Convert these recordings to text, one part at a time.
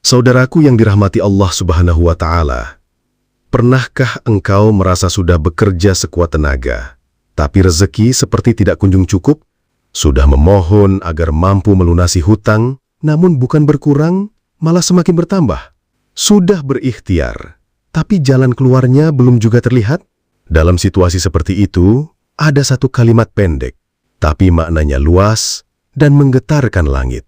Saudaraku yang dirahmati Allah Subhanahu wa Ta'ala, pernahkah engkau merasa sudah bekerja sekuat tenaga, tapi rezeki seperti tidak kunjung cukup? Sudah memohon agar mampu melunasi hutang, namun bukan berkurang, malah semakin bertambah. Sudah berikhtiar, tapi jalan keluarnya belum juga terlihat? Dalam situasi seperti itu, ada satu kalimat pendek, tapi maknanya luas dan menggetarkan langit.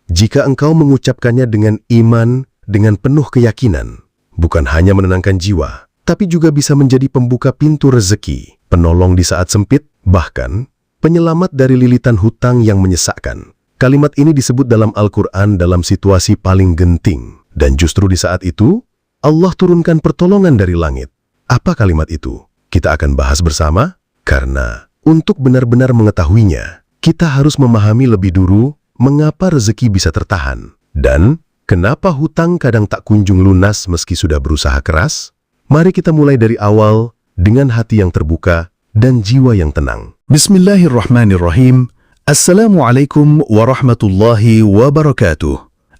Jika engkau mengucapkannya dengan iman, dengan penuh keyakinan, bukan hanya menenangkan jiwa, tapi juga bisa menjadi pembuka pintu rezeki, penolong di saat sempit, bahkan penyelamat dari lilitan hutang yang menyesakkan. Kalimat ini disebut dalam Al-Quran dalam situasi paling genting, dan justru di saat itu, Allah turunkan pertolongan dari langit. Apa kalimat itu? Kita akan bahas bersama, karena untuk benar-benar mengetahuinya, kita harus memahami lebih dulu mengapa rezeki bisa tertahan, dan kenapa hutang kadang tak kunjung lunas meski sudah berusaha keras. Mari kita mulai dari awal dengan hati yang terbuka dan jiwa yang tenang. Bismillahirrahmanirrahim. Assalamualaikum warahmatullahi wabarakatuh.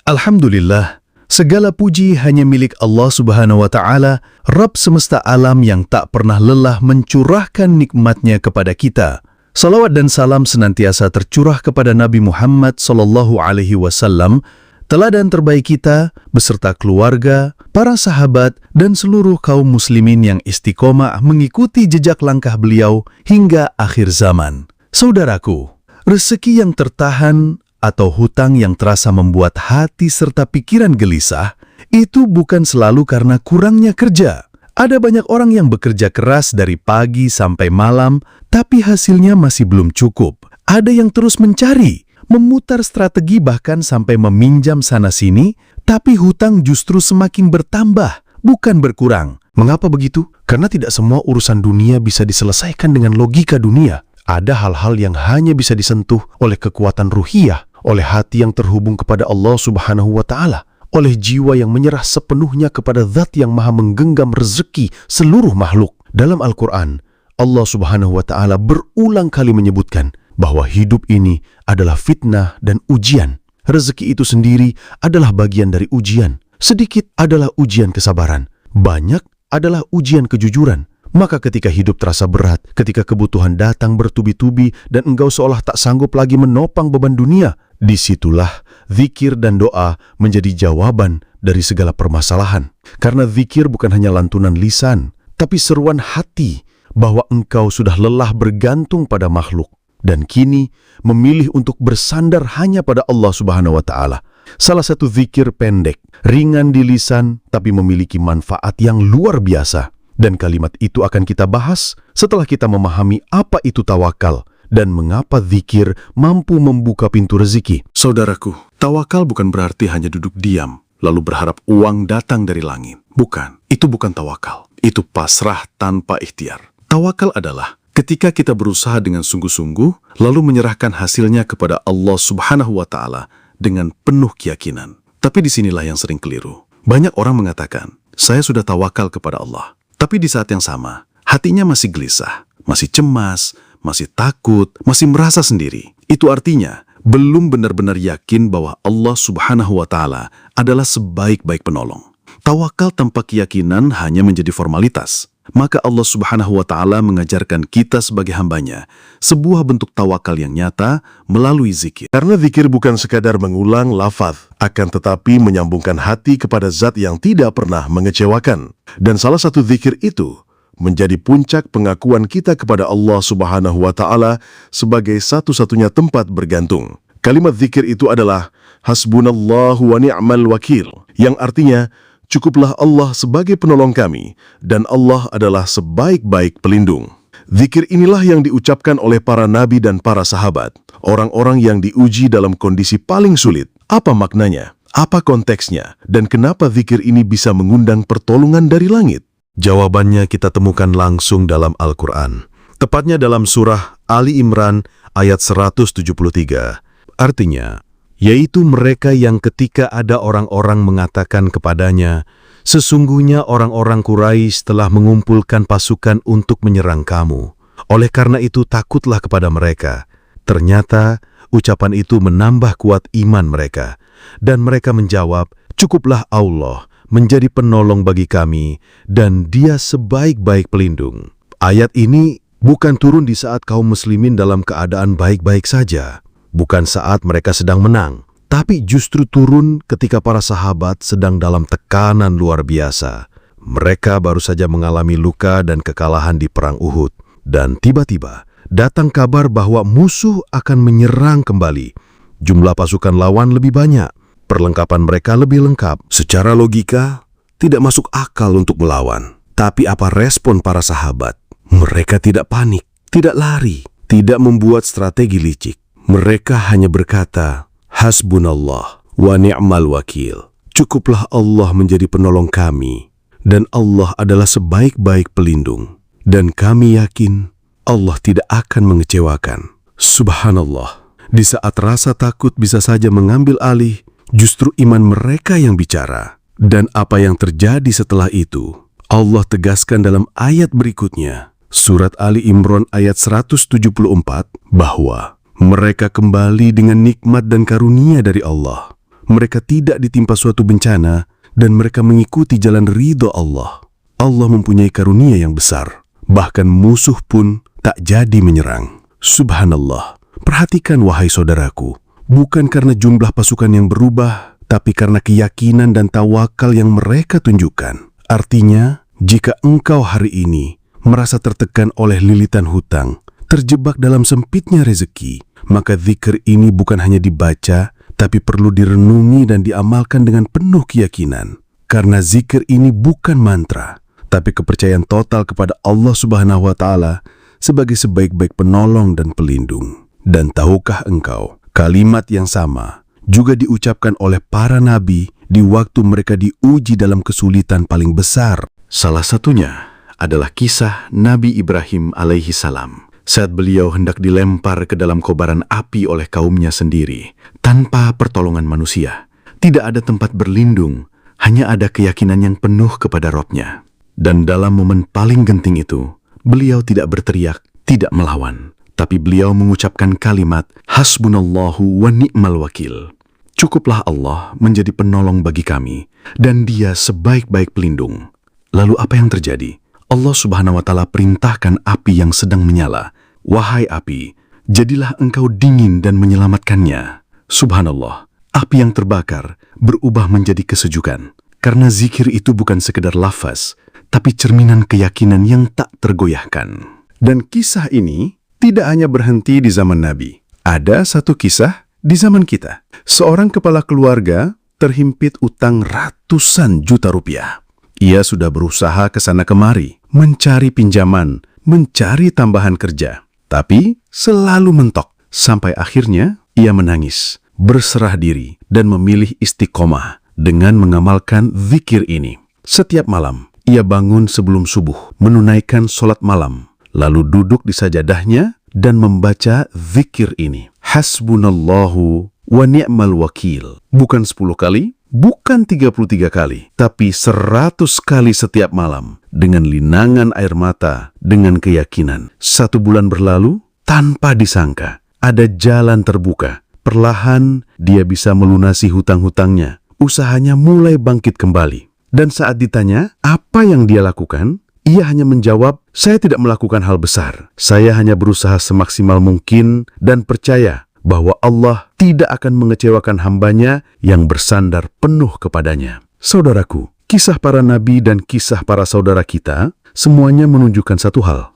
Alhamdulillah, segala puji hanya milik Allah Subhanahu wa Ta'ala, Rabb semesta alam yang tak pernah lelah mencurahkan nikmatnya kepada kita. Salawat dan salam senantiasa tercurah kepada Nabi Muhammad SAW, teladan terbaik kita, beserta keluarga, para sahabat, dan seluruh kaum muslimin yang istiqomah mengikuti jejak langkah beliau hingga akhir zaman. Saudaraku, rezeki yang tertahan atau hutang yang terasa membuat hati serta pikiran gelisah, itu bukan selalu karena kurangnya kerja. Ada banyak orang yang bekerja keras dari pagi sampai malam, tapi hasilnya masih belum cukup. Ada yang terus mencari, memutar strategi bahkan sampai meminjam sana-sini, tapi hutang justru semakin bertambah, bukan berkurang. Mengapa begitu? Karena tidak semua urusan dunia bisa diselesaikan dengan logika dunia. Ada hal-hal yang hanya bisa disentuh oleh kekuatan ruhiyah, oleh hati yang terhubung kepada Allah Subhanahu wa Ta'ala, oleh jiwa yang menyerah sepenuhnya kepada Zat yang maha menggenggam rezeki seluruh makhluk. Dalam Al-Quran, Allah Subhanahu wa Ta'ala berulang kali menyebutkan bahwa hidup ini adalah fitnah dan ujian. Rezeki itu sendiri adalah bagian dari ujian. Sedikit adalah ujian kesabaran, banyak adalah ujian kejujuran. Maka ketika hidup terasa berat, ketika kebutuhan datang bertubi-tubi dan engkau seolah tak sanggup lagi menopang beban dunia, disitulah zikir dan doa menjadi jawaban dari segala permasalahan. Karena zikir bukan hanya lantunan lisan, tapi seruan hati bahwa engkau sudah lelah bergantung pada makhluk dan kini memilih untuk bersandar hanya pada Allah Subhanahu wa Ta'ala. Salah satu zikir pendek, ringan di lisan, tapi memiliki manfaat yang luar biasa. Dan kalimat itu akan kita bahas setelah kita memahami apa itu tawakal dan mengapa zikir mampu membuka pintu rezeki. Saudaraku, tawakal bukan berarti hanya duduk diam lalu berharap uang datang dari langit. Bukan, itu bukan tawakal. Itu pasrah tanpa ikhtiar. Tawakal adalah ketika kita berusaha dengan sungguh-sungguh lalu menyerahkan hasilnya kepada Allah Subhanahu wa Ta'ala dengan penuh keyakinan. Tapi disinilah yang sering keliru. Banyak orang mengatakan, saya sudah tawakal kepada Allah. Tapi di saat yang sama, hatinya masih gelisah, masih cemas, masih takut, masih merasa sendiri. Itu artinya, belum benar-benar yakin bahwa Allah Subhanahu wa Ta'ala adalah sebaik-baik penolong. Tawakal tanpa keyakinan hanya menjadi formalitas. Maka Allah Subhanahu wa Ta'ala mengajarkan kita sebagai hambanya sebuah bentuk tawakal yang nyata melalui zikir. Karena zikir bukan sekadar mengulang lafaz, akan tetapi menyambungkan hati kepada Zat yang tidak pernah mengecewakan. Dan salah satu zikir itu menjadi puncak pengakuan kita kepada Allah Subhanahu wa Ta'ala sebagai satu-satunya tempat bergantung. Kalimat zikir itu adalah Hasbunallahu wa ni'mal wakil, yang artinya cukuplah Allah sebagai penolong kami, dan Allah adalah sebaik-baik pelindung. Zikir inilah yang diucapkan oleh para nabi dan para sahabat, orang-orang yang diuji dalam kondisi paling sulit. Apa maknanya? Apa konteksnya? Dan kenapa zikir ini bisa mengundang pertolongan dari langit? Jawabannya kita temukan langsung dalam Al-Quran. Tepatnya dalam surah Ali Imran ayat 173. Artinya, yaitu mereka yang ketika ada orang-orang mengatakan kepadanya, sesungguhnya orang-orang Quraisy telah mengumpulkan pasukan untuk menyerang kamu. Oleh karena itu takutlah kepada mereka. Ternyata ucapan itu menambah kuat iman mereka. Dan mereka menjawab, Cukuplah Allah menjadi penolong bagi kami, dan Dia sebaik-baik pelindung. Ayat ini bukan turun di saat kaum muslimin dalam keadaan baik-baik saja, bukan saat mereka sedang menang, tapi justru turun ketika para sahabat sedang dalam tekanan luar biasa. Mereka baru saja mengalami luka dan kekalahan di Perang Uhud, dan tiba-tiba datang kabar bahwa musuh akan menyerang kembali. Jumlah pasukan lawan lebih banyak, perlengkapan mereka lebih lengkap. Secara logika, tidak masuk akal untuk melawan. Tapi apa respon para sahabat? Mereka tidak panik, tidak lari, tidak membuat strategi licik. Mereka hanya berkata, Hasbunallah wa ni'mal wakil. Cukuplah Allah menjadi penolong kami, dan Allah adalah sebaik-baik pelindung. Dan kami yakin Allah tidak akan mengecewakan. Subhanallah, di saat rasa takut bisa saja mengambil alih, justru iman mereka yang bicara. Dan apa yang terjadi setelah itu, Allah tegaskan dalam ayat berikutnya, Surat Ali Imran ayat 174, bahwa mereka kembali dengan nikmat dan karunia dari Allah. Mereka tidak ditimpa suatu bencana, dan mereka mengikuti jalan ridho Allah. Allah mempunyai karunia yang besar, bahkan musuh pun tak jadi menyerang. Subhanallah, perhatikan wahai saudaraku, bukan karena jumlah pasukan yang berubah, tapi karena keyakinan dan tawakal yang mereka tunjukkan. Artinya, jika engkau hari ini merasa tertekan oleh lilitan hutang, terjebak dalam sempitnya rezeki, maka zikir ini bukan hanya dibaca, tapi perlu direnungi dan diamalkan dengan penuh keyakinan. Karena zikir ini bukan mantra, tapi kepercayaan total kepada Allah Subhanahu wa Ta'ala sebagai sebaik-baik penolong dan pelindung. Dan tahukah engkau, kalimat yang sama juga diucapkan oleh para nabi di waktu mereka diuji dalam kesulitan paling besar. Salah satunya adalah kisah Nabi Ibrahim alaihi salam. Saat beliau hendak dilempar ke dalam kobaran api oleh kaumnya sendiri, tanpa pertolongan manusia. Tidak ada tempat berlindung, hanya ada keyakinan yang penuh kepada Robnya. Dan dalam momen paling genting itu, beliau tidak berteriak, tidak melawan. Tapi beliau mengucapkan kalimat, Hasbunallahu wa ni'mal wakil. Cukuplah Allah menjadi penolong bagi kami, dan Dia sebaik-baik pelindung. Lalu apa yang terjadi? Allah Subhanahu wa Ta'ala perintahkan api yang sedang menyala, wahai api, jadilah engkau dingin dan menyelamatkannya. Subhanallah, api yang terbakar berubah menjadi kesejukan. Karena zikir itu bukan sekedar lafaz, tapi cerminan keyakinan yang tak tergoyahkan. Dan kisah ini tidak hanya berhenti di zaman Nabi. Ada satu kisah di zaman kita. Seorang kepala keluarga terhimpit utang ratusan juta rupiah. Ia sudah berusaha ke sana kemari, mencari pinjaman, mencari tambahan kerja. Tapi selalu mentok. Sampai akhirnya ia menangis, berserah diri, dan memilih istiqomah dengan mengamalkan zikir ini. Setiap malam, ia bangun sebelum subuh, menunaikan sholat malam, lalu duduk di sajadahnya dan membaca zikir ini. Hasbunallahu wa ni'mal wakil. Bukan 10 kali, bukan 33 kali, tapi 100 kali setiap malam, dengan linangan air mata, dengan keyakinan. 1 bulan berlalu, tanpa disangka, ada jalan terbuka. Perlahan, dia bisa melunasi hutang-hutangnya. Usahanya mulai bangkit kembali. Dan saat ditanya, apa yang dia lakukan? Ia hanya menjawab, saya tidak melakukan hal besar. Saya hanya berusaha semaksimal mungkin dan percaya bahwa Allah tidak akan mengecewakan hambanya yang bersandar penuh kepadanya. Saudaraku, kisah para nabi dan kisah para saudara kita semuanya menunjukkan satu hal.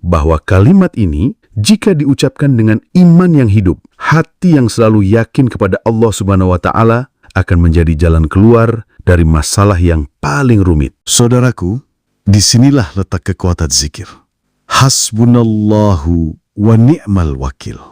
Bahwa kalimat ini, jika diucapkan dengan iman yang hidup, hati yang selalu yakin kepada Allah Subhanahu wa Ta'ala, akan menjadi jalan keluar dari masalah yang paling rumit. Saudaraku, disinilah letak kekuatan zikir. Hasbunallahu wa ni'mal wakil.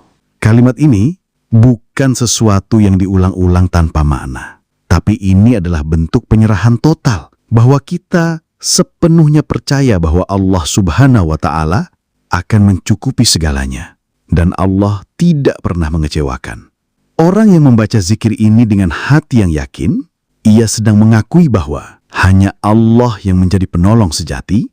Kalimat ini bukan sesuatu yang diulang-ulang tanpa makna. Tapi ini adalah bentuk penyerahan total. Bahwa kita sepenuhnya percaya bahwa Allah Subhanahu wa Ta'ala akan mencukupi segalanya. Dan Allah tidak pernah mengecewakan. Orang yang membaca zikir ini dengan hati yang yakin, ia sedang mengakui bahwa hanya Allah yang menjadi penolong sejati,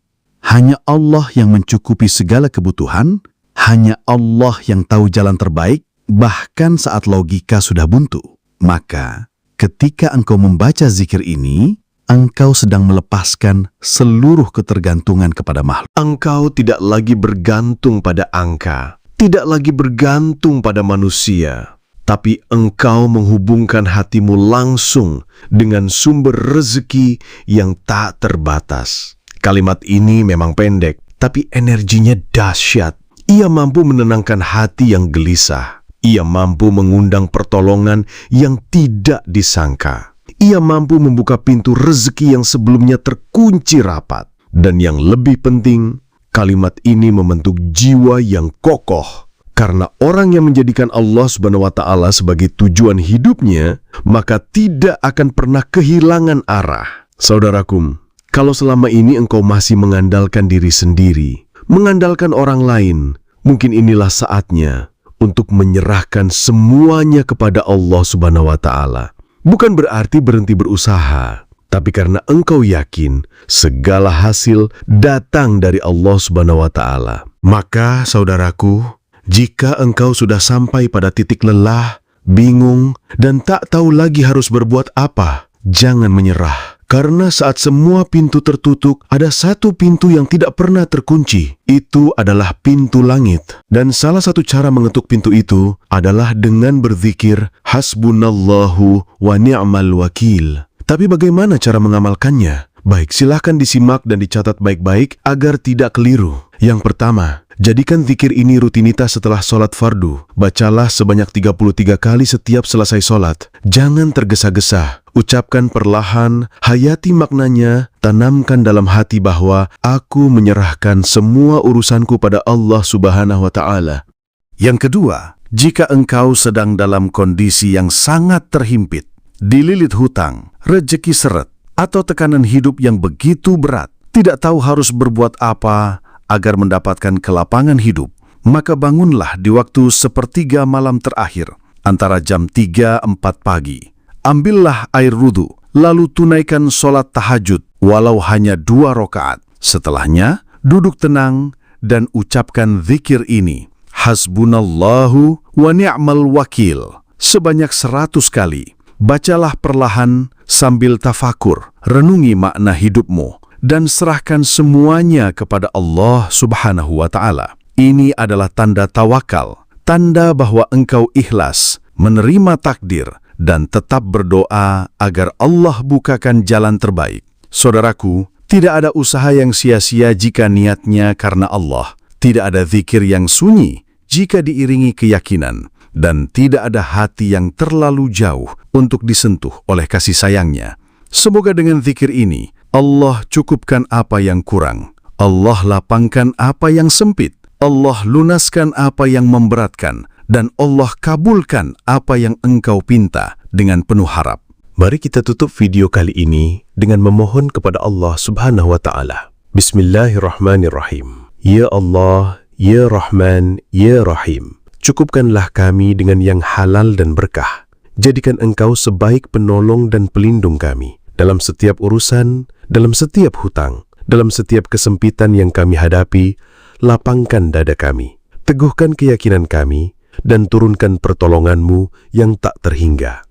hanya Allah yang mencukupi segala kebutuhan, hanya Allah yang tahu jalan terbaik, bahkan saat logika sudah buntu. Maka, Ketika engkau membaca zikir ini, engkau sedang melepaskan seluruh ketergantungan kepada makhluk. Engkau tidak lagi bergantung pada angka, tidak lagi bergantung pada manusia, tapi engkau menghubungkan hatimu langsung dengan sumber rezeki yang tak terbatas. Kalimat ini memang pendek, tapi energinya dahsyat. Ia mampu menenangkan hati yang gelisah. Ia mampu mengundang pertolongan yang tidak disangka. Ia mampu membuka pintu rezeki yang sebelumnya terkunci rapat. Dan yang lebih penting, kalimat ini membentuk jiwa yang kokoh. Karena orang yang menjadikan Allah Subhanahu wa Ta'ala sebagai tujuan hidupnya, maka tidak akan pernah kehilangan arah. Saudaraku, kalau selama ini engkau masih mengandalkan diri sendiri, mengandalkan orang lain, mungkin inilah saatnya untuk menyerahkan semuanya kepada Allah Subhanahu wa Ta'ala. Bukan berarti berhenti berusaha, tapi karena engkau yakin segala hasil datang dari Allah Subhanahu wa Ta'ala. Maka, saudaraku, jika engkau sudah sampai pada titik lelah, bingung, dan tak tahu lagi harus berbuat apa, jangan menyerah. Karena saat semua pintu tertutup, ada satu pintu yang tidak pernah terkunci. Itu adalah pintu langit. Dan salah satu cara mengetuk pintu itu adalah dengan berzikir, Hasbunallahu wa ni'mal wakil. Tapi bagaimana cara mengamalkannya? Baik, silahkan disimak dan dicatat baik-baik agar tidak keliru. Yang pertama, jadikan zikir ini rutinitas setelah sholat fardu. Bacalah sebanyak 33 kali setiap selesai sholat. Jangan tergesa-gesa. Ucapkan perlahan, hayati maknanya, tanamkan dalam hati bahwa aku menyerahkan semua urusanku pada Allah Subhanahu wa Ta'ala. Yang kedua, jika engkau sedang dalam kondisi yang sangat terhimpit, dililit hutang, rejeki seret, atau tekanan hidup yang begitu berat, tidak tahu harus berbuat apa agar mendapatkan kelapangan hidup, maka bangunlah di waktu sepertiga malam terakhir, antara jam 3-4 pagi. Ambillah air wudu, lalu tunaikan sholat tahajud, walau hanya 2 rakaat. Setelahnya, duduk tenang dan ucapkan zikir ini, Hasbunallahu wa ni'mal wakil, sebanyak 100 kali. Bacalah perlahan sambil tafakur, renungi makna hidupmu, dan serahkan semuanya kepada Allah Subhanahu wa Ta'ala. Ini adalah tanda tawakal, tanda bahwa engkau ikhlas, menerima takdir, dan tetap berdoa agar Allah bukakan jalan terbaik. Saudaraku, tidak ada usaha yang sia-sia jika niatnya karena Allah. Tidak ada zikir yang sunyi jika diiringi keyakinan. Dan tidak ada hati yang terlalu jauh untuk disentuh oleh kasih sayangnya. Semoga dengan zikir ini, Allah cukupkan apa yang kurang. Allah lapangkan apa yang sempit. Allah lunaskan apa yang memberatkan. Dan Allah kabulkan apa yang engkau pinta dengan penuh harap. Mari kita tutup video kali ini dengan memohon kepada Allah Subhanahu wa Ta'ala. Bismillahirrahmanirrahim. Ya Allah, Ya Rahman, Ya Rahim. Cukupkanlah kami dengan yang halal dan berkah. Jadikan Engkau sebaik penolong dan pelindung kami dalam setiap urusan, dalam setiap hutang, dalam setiap kesempitan yang kami hadapi. Lapangkan dada kami, teguhkan keyakinan kami, dan turunkan pertolongan-Mu yang tak terhingga.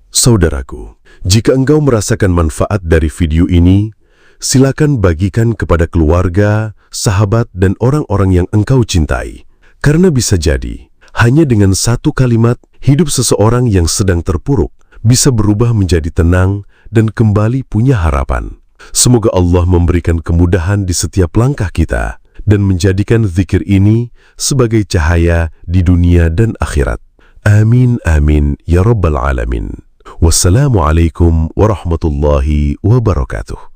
Saudaraku, jika engkau merasakan manfaat dari video ini, silakan bagikan kepada keluarga, sahabat, dan orang-orang yang engkau cintai. Karena bisa jadi, hanya dengan satu kalimat, hidup seseorang yang sedang terpuruk bisa berubah menjadi tenang dan kembali punya harapan. Semoga Allah memberikan kemudahan di setiap langkah kita dan menjadikan zikir ini sebagai cahaya di dunia dan akhirat. Amin, amin, ya Rabbal Alamin. Wassalamualaikum warahmatullahi wabarakatuh.